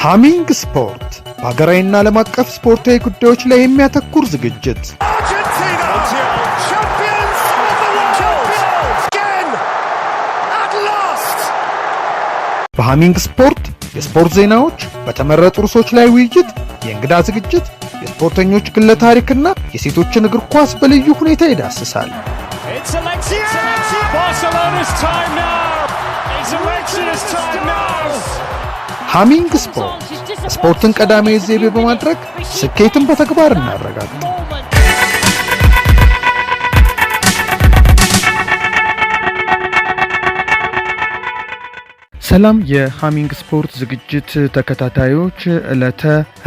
ሃሚንግ ስፖርት በሀገራዊና ዓለም አቀፍ ስፖርታዊ ጉዳዮች ላይ የሚያተኩር ዝግጅት። በሃሚንግ ስፖርት የስፖርት ዜናዎች፣ በተመረጡ ርዕሶች ላይ ውይይት፣ የእንግዳ ዝግጅት፣ የስፖርተኞች ግለ ታሪክና የሴቶችን እግር ኳስ በልዩ ሁኔታ ይዳስሳል። ሃሚንግ ስፖርት ስፖርትን ቀዳሚ ዘይቤ በማድረግ ስኬትን በተግባር እናረጋግጥ። ሰላም የሃሚንግ ስፖርት ዝግጅት ተከታታዮች፣ ዕለተ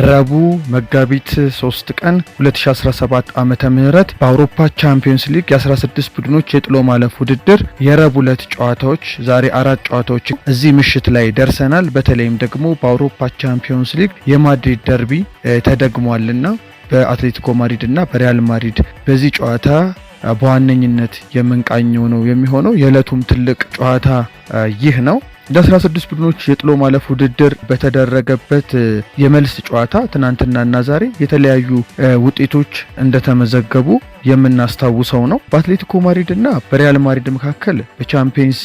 ረቡዕ መጋቢት 3 ቀን 2017 ዓመተ ምህረት በአውሮፓ ቻምፒየንስ ሊግ የ16 ቡድኖች የጥሎ ማለፍ ውድድር የረቡዕ ዕለት ጨዋታዎች ዛሬ 4 ጨዋታዎች እዚህ ምሽት ላይ ደርሰናል። በተለይም ደግሞ በአውሮፓ ቻምፒየንስ ሊግ የማድሪድ ደርቢ ተደግሟልና በአትሌቲኮ ማድሪድ እና በሪያል ማድሪድ በዚህ ጨዋታ በዋነኝነት የምንቃኘው ነው የሚሆነው። የዕለቱም ትልቅ ጨዋታ ይህ ነው። ለ16 ቡድኖች የጥሎ ማለፍ ውድድር በተደረገበት የመልስ ጨዋታ ትናንትናና ዛሬ የተለያዩ ውጤቶች እንደተመዘገቡ የምናስታውሰው ነው። በአትሌቲኮ ማድሪድ እና በሪያል ማድሪድ መካከል በቻምፒየንስ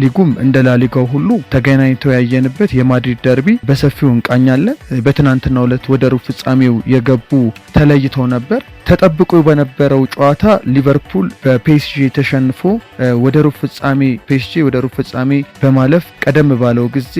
ሊጉም እንደ ላሊጋው ሁሉ ተገናኝተው ያየንበት የማድሪድ ደርቢ በሰፊው እንቃኛለን። በትናንትናው ዕለት ወደ ሩብ ፍጻሜው የገቡ ተለይተው ነበር። ተጠብቆ በነበረው ጨዋታ ሊቨርፑል በፒኤስጂ ተሸንፎ ወደ ሩብ ፍጻሜ በማለፍ ቀደም ባለው ጊዜ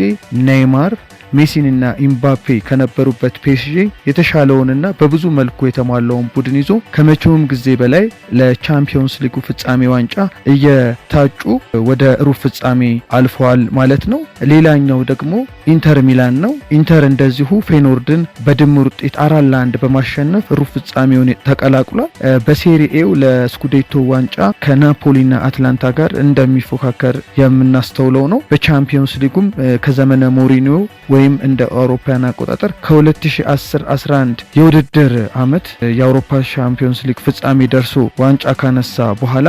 ኔይማር፣ ሜሲንና ኢምባፔ ከነበሩበት ፒኤስጂ የተሻለውንና በብዙ መልኩ የተሟላውን ቡድን ይዞ ከመቼውም ጊዜ በላይ ለቻምፒየንስ ሊጉ ፍጻሜ ዋንጫ እየታጩ ወደ ሩብ ፍጻሜ አልፈዋል ማለት ነው። ሌላኛው ደግሞ ኢንተር ሚላን ነው። ኢንተር እንደዚሁ ፌኖርድን በድምር ውጤት 4-1 በማሸነፍ ሩብ ፍጻሜውን ተቀላቅሏል። በሴሪኤው ለስኩዴቶ ዋንጫ ከናፖሊና አትላንታ ጋር እንደሚፎካከር የምናስተውለው ነው። በቻምፒየንስ ሊጉም ከዘመነ ሞሪኒዮ ወይም እንደ አውሮፓውያን አቆጣጠር ከ2010-11 የውድድር ዓመት የአውሮፓ ቻምፒየንስ ሊግ ፍጻሜ ደርሶ ዋንጫ ካነሳ በኋላ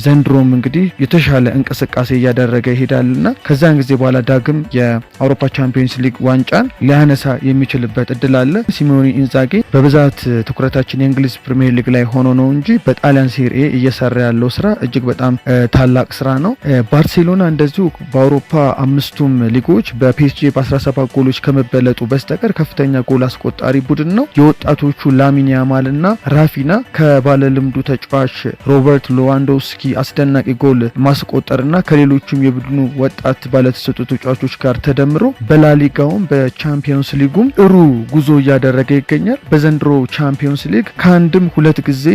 ዘንድሮም እንግዲህ የተሻለ እንቅስቃሴ እያደረገ ይሄዳልና ከዛን ጊዜ በኋላ ዳግም የአውሮፓ ቻምፒየንስ ሊግ ዋንጫን ሊያነሳ የሚችልበት እድል አለ። ሲሞኔ ኢንዛጊ በብዛት ትኩረታችን የእንግሊዝ ፕሪሚየር ሊግ ላይ ሆኖ ነው እንጂ በጣሊያን ሴሪኤ እየሰራ ያለው ስራ እጅግ በጣም ታላቅ ስራ ነው። ባርሴሎና እንደዚሁ በአውሮፓ አምስቱም ሊጎች በፒኤስጂ በ17 ጎሎች ከመበለጡ በስተቀር ከፍተኛ ጎል አስቆጣሪ ቡድን ነው። የወጣቶቹ ላሚን ያማልና ራፊና ከባለልምዱ ተጫዋች ሮበርት ሌዋንዶውስኪ አስደናቂ ጎል ማስቆጠርና ከሌሎችም የቡድኑ ወጣት ባለተሰጡ ተጫዋቾች ጋር ተደምሮ በላሊጋውም በቻምፒየንስ ሊጉም ጥሩ ጉዞ እያደረገ ይገኛል። በዘንድሮ ቻምፒየንስ ሊግ ከአንድም ሁለት ጊዜ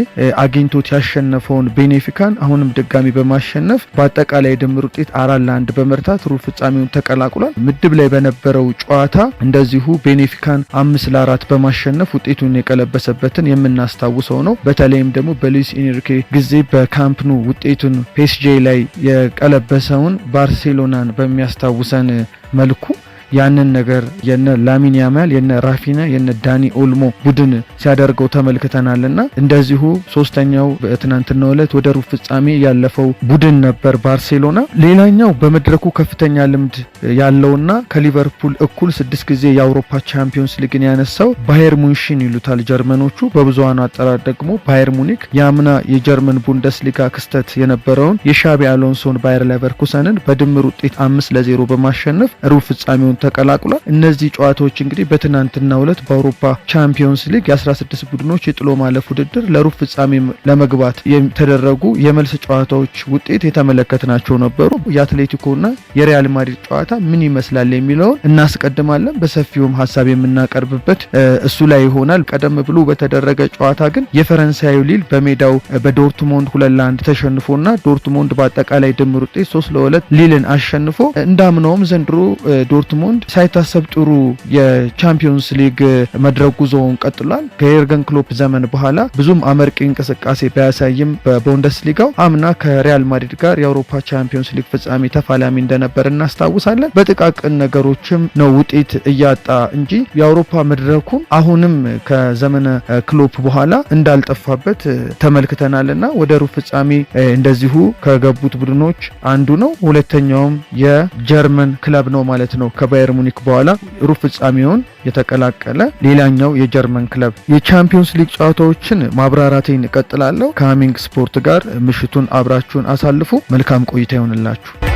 አግኝቶት ያሸነፈውን ቤኔፊካን አሁንም ድጋሚ በማሸነፍ በአጠቃላይ ድምር ውጤት 4-1 በመርታት ሩብ ፍጻሜውን ተቀላቅሏል። ምድብ ላይ በነበረው ጨዋታ እንደዚሁ ቤኔፊካን 5-4 በማሸነፍ ውጤቱን የቀለበሰበትን የምናስታውሰው ነው። በተለይም ደግሞ በሉዊስ ኢንሪኬ ጊዜ በካምፕኑ ውጤቱን ፒኤስጂ ላይ የቀለበሰውን ባርሴሎናን በሚያስታውሰን መልኩ ያንን ነገር የነ ላሚን ያማል የነ ራፊና የነ ዳኒ ኦልሞ ቡድን ሲያደርገው ተመልክተናልና እንደዚሁ ሶስተኛው በትናንትናው ዕለት ወደ ሩብ ፍጻሜ ያለፈው ቡድን ነበር ባርሴሎና። ሌላኛው በመድረኩ ከፍተኛ ልምድ ያለውና ከሊቨርፑል እኩል 6 ጊዜ የአውሮፓ ቻምፒየንስ ሊግን ያነሳው ባየር ሙኒሽን ይሉታል ጀርመኖቹ፣ በብዙሃኑ አጠራር ደግሞ ባየር ሙኒክ የአምና የጀርመን ቡንደስሊጋ ክስተት የነበረውን የሻቢ አሎንሶን ባየር ሌቨርኩሰንን በድምር ውጤት 5-0 በማሸነፍ ሩብ ፍጻሜውን ተቀላቅሏል። እነዚህ ጨዋታዎች እንግዲህ በትናንትናው ዕለት በአውሮፓ ቻምፒየንስ ሊግ የ16 ቡድኖች የጥሎ ማለፍ ውድድር ለሩብ ፍጻሜ ለመግባት የተደረጉ የመልስ ጨዋታዎች ውጤት የተመለከትናቸው ነበሩ። የአትሌቲኮና የሪያል ማድሪድ ጨዋታ ምን ይመስላል የሚለውን እናስቀድማለን። በሰፊውም ሀሳብ የምናቀርብበት እሱ ላይ ይሆናል። ቀደም ብሎ በተደረገ ጨዋታ ግን የፈረንሳዩ ሊል በሜዳው በዶርትሞንድ 2-1 ተሸንፎና ዶርትሞንድ በአጠቃላይ ድምር ውጤት 3-2 ሊልን አሸንፎ እንዳምነውም ዘንድሮ ዶርትሞንድ ዶርትሙንድ ሳይታሰብ ጥሩ የቻምፒዮንስ ሊግ መድረክ ጉዞውን ቀጥሏል። ከኤርገን ክሎፕ ዘመን በኋላ ብዙም አመርቂ እንቅስቃሴ ባያሳይም በቡንደስሊጋው አምና ከሪያል ማድሪድ ጋር የአውሮፓ ቻምፒዮንስ ሊግ ፍጻሜ ተፋላሚ እንደነበር እናስታውሳለን። በጥቃቅን ነገሮችም ነው ውጤት እያጣ እንጂ የአውሮፓ መድረኩ አሁንም ከዘመነ ክሎፕ በኋላ እንዳልጠፋበት ተመልክተናልና ወደ ሩብ ፍጻሜ እንደዚሁ ከገቡት ቡድኖች አንዱ ነው። ሁለተኛውም የጀርመን ክለብ ነው ማለት ነው። ከባየር ሙኒክ በኋላ ሩብ ፍጻሜውን የተቀላቀለ ሌላኛው የጀርመን ክለብ። የቻምፒዮንስ ሊግ ጨዋታዎችን ማብራራቴን እቀጥላለሁ። ከአሚንግ ስፖርት ጋር ምሽቱን አብራችሁን አሳልፉ። መልካም ቆይታ ይሆንላችሁ።